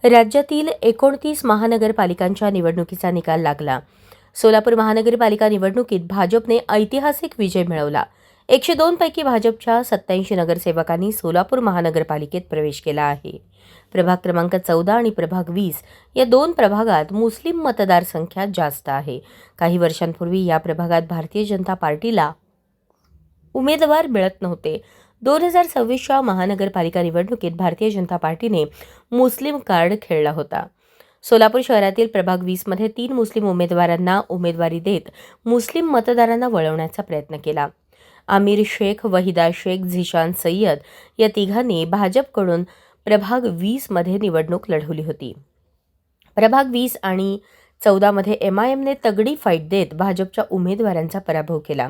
राज्यातील 29 महानगरपालिकांच्या निवडणुकीचा निकाल लागला। सोलापूर महानगरपालिका निवडणुकीत भाजपने ऐतिहासिक विजय मिळवला। 102 पैकी भाजपच्या 87 नगरसेवकांनी सोलापूर महानगरपालिकेत प्रवेश केला आहे। प्रभाग क्रमांक 14 आणि प्रभाग 20 या दोन प्रभागात मुस्लिम मतदार संख्या जास्त आहे। काही वर्षांपूर्वी या प्रभागात भारतीय जनता पार्टीला उमेदवार मिळत नव्हते। 2026च्या महानगरपालिका निवडणुकीत भारतीय जनता पार्टीने मुस्लिम कार्ड खेळला होता। सोलापूर शहरातील प्रभाग 20 मध्ये 3 मुस्लिम उमेदवारांना उमेदवारी देत मुस्लिम मतदारांना वळवण्याचा प्रयत्न केला। आमिर शेख, वहिदा शेख, झिशान सय्यद या तिघांनी भाजपकडून प्रभाग 20 मध्ये निवडणूक लढवली होती। प्रभाग 20 आणि 14 मध्ये MIMने तगडी फाईट देत भाजपच्या उमेदवारांचा पराभव केला।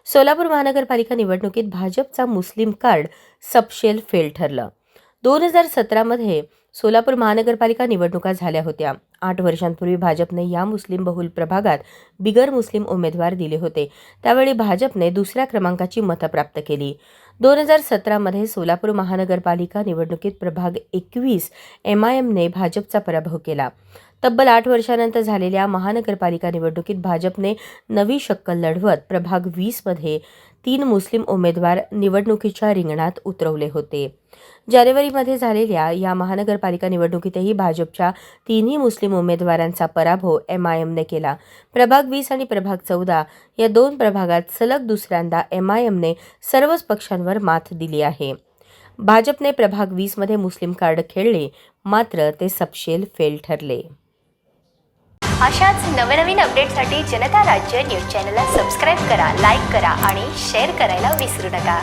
सोलापूर महानगरपालिका निवडणुकीत भाजपचा मुस्लिम कार्ड सपशेल फेल ठरलं। 2017 मध्ये सोलापूर महानगरपालिका निवडणुका झाल्या होत्या। 8 वर्षांपूर्वी भाजपने या मुस्लिम बहुल प्रभागात बिगर मुस्लिम उमेदवार दिले होते। त्यावेळी भाजपने दुसऱ्या क्रमांकाची मतं प्राप्त केली। 2017 मध्ये सोलापूर महानगरपालिका निवडणुकीत प्रभाग 21 MIMने भाजपचा पराभव केला। तब्बल 8 वर्षांनंतर झालेल्या महानगरपालिका निवडणुकीत भाजपने नवी शक्कल लढवत प्रभाग 20 मध्ये 3 मुस्लिम उमेदवार निवडणुकीच्या रिंगणात उतरवले होते। जानेवारीमध्ये झालेल्या या महानगरपालिका निवडणुकीतही भाजपच्या 3 मुस्लिम उमेदवारांचा पराभव MIMने केला। प्रभाग 20 आणि प्रभाग 14 या दोन प्रभागात सलग दुसऱ्यांदा MIMने सर्वच पक्षांवर मात दिली आहे। भाजपने प्रभाग 20 मध्ये मुस्लिम कार्ड खेळले, मात्र ते सपशेल फेल ठरले। अशाच नवनवीन अपडेटसाठी जनता राज्य न्यूज चॅनलला सबस्क्राईब करा, लाईक करा आणि शेअर करायला विसरू नका।